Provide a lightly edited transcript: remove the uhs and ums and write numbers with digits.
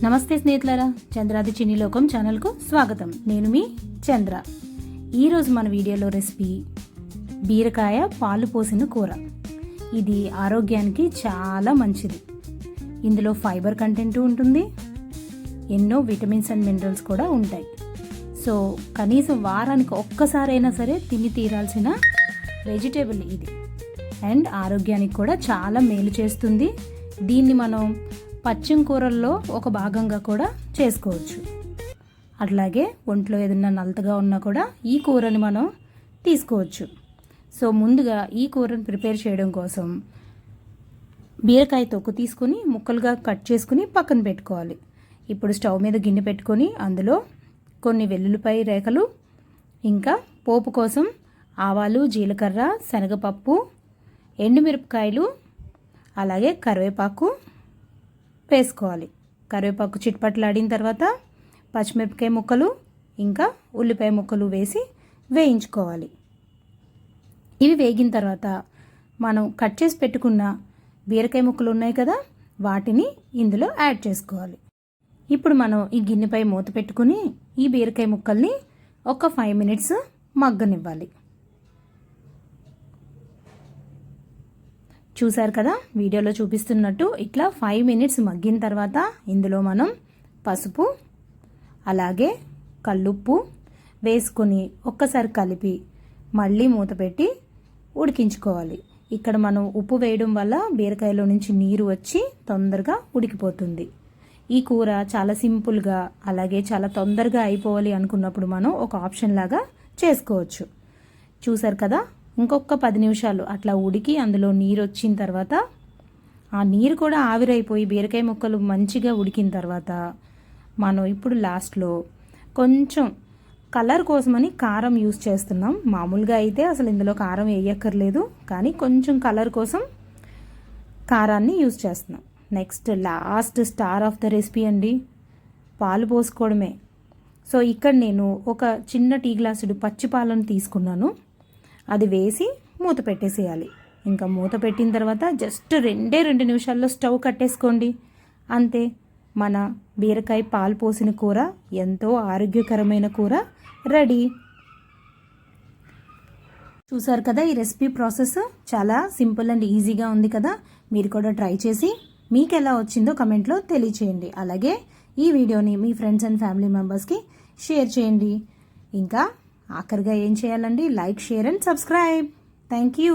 నమస్తే స్నేహితులారా, చంద్రాది చిన్ని లోకం ఛానల్కు స్వాగతం. నేను మీ చంద్ర. ఈరోజు మన వీడియోలో రెసిపీ బీరకాయ పాలు పోసిన కూర. ఇది ఆరోగ్యానికి చాలా మంచిది. ఇందులో ఫైబర్ కంటెంట్ ఉంటుంది, ఎన్నో విటమిన్స్ అండ్ మినరల్స్ కూడా ఉంటాయి. సో కనీసం వారానికి ఒక్కసారైనా సరే తిని తీరాల్సిన వెజిటేబుల్ ఇది. అండ్ ఆరోగ్యానికి కూడా చాలా మేలు చేస్తుంది. దీన్ని మనం పచ్చిమ కూరల్లో ఒక భాగంగా కూడా చేసుకోవచ్చు. అట్లాగే ఒంట్లో ఏదైనా నలతగా ఉన్నా కూడా ఈ కూరని మనం తీసుకోవచ్చు. సో ముందుగా ఈ కూరని ప్రిపేర్ చేయడం కోసం బీరకాయ తొక్కు తీసుకుని ముక్కలుగా కట్ చేసుకుని పక్కన పెట్టుకోవాలి. ఇప్పుడు స్టవ్ మీద గిన్నె పెట్టుకొని అందులో కొన్ని వెల్లుల్లిపాయ రేఖలు, ఇంకా పోపు కోసం ఆవాలు, జీలకర్ర, శనగపప్పు, ఎండుమిరపకాయలు, అలాగే కరివేపాకు వేసుకోవాలి. కరివేపాకు చిట్పట్లాడిన తర్వాత పచ్చిమిరపకాయ ముక్కలు ఇంకా ఉల్లిపాయ ముక్కలు వేసి వేయించుకోవాలి. ఇవి వేగిన తర్వాత మనం కట్ చేసి పెట్టుకున్న బీరకాయ ముక్కలు ఉన్నాయి కదా, వాటిని ఇందులో యాడ్ చేసుకోవాలి. ఇప్పుడు మనం ఈ గిన్నెపై మూత పెట్టుకుని ఈ బీరకాయ ముక్కల్ని ఒక 5 minutes మగ్గనివ్వాలి. చూసారు కదా, వీడియోలో చూపిస్తున్నట్టు ఇట్లా 5 minutes మగ్గిన తర్వాత ఇందులో మనం పసుపు అలాగే కల్లుప్పు వేసుకొని ఒక్కసారి కలిపి మళ్ళీ మూత పెట్టి ఉడికించుకోవాలి. ఇక్కడ మనం ఉప్పు వేయడం వల్ల బీరకాయలో నుంచి నీరు వచ్చి తొందరగా ఉడికిపోతుంది. ఈ కూర చాలా సింపుల్గా అలాగే చాలా తొందరగా అయిపోవాలి అనుకున్నప్పుడు మనం ఒక ఆప్షన్ లాగా చేసుకోవచ్చు. చూసారు కదా, ఇంకొక 10 నిమిషాలు అట్లా ఉడికి అందులో నీరు వచ్చిన తర్వాత ఆ నీరు కూడా ఆవిరైపోయి బీరకాయ ముక్కలు మంచిగా ఉడికిన తర్వాత మనం ఇప్పుడు లాస్ట్లో కొంచెం కలర్ కోసమని కారం యూస్ చేస్తున్నాం. మామూలుగా అయితే అసలు ఇందులో కారం వేయక్కర్లేదు, కానీ కొంచెం కలర్ కోసం కారాన్ని యూస్ చేస్తున్నాం. Next last star of the recipe అండి, పాలు పోసుకోవడమే. సో ఇక్కడ నేను ఒక చిన్న టీ గ్లాసుడు పచ్చి పాలను తీసుకున్నాను. అది వేసి మూత పెట్టేసేయాలి. ఇంకా మూత పెట్టిన తర్వాత జస్ట్ 2 నిమిషాల్లో స్టవ్ కట్టేసుకోండి. అంతే, మన బీరకాయ పాలు పోసిన కూర, ఎంతో ఆరోగ్యకరమైన కూర రెడీ. చూసారు కదా, ఈ రెసిపీ ప్రాసెస్ చాలా సింపుల్ అండ్ ఈజీగా ఉంది కదా. మీరు కూడా ట్రై చేసి మీకు ఎలా వచ్చిందో కమెంట్లో తెలియచేయండి. అలాగే ఈ వీడియోని మీ ఫ్రెండ్స్ అండ్ ఫ్యామిలీ మెంబర్స్కి షేర్ చేయండి. ఇంకా ఆఖరిగా ఏం చేయాలండి, like, share and subscribe. Thank you.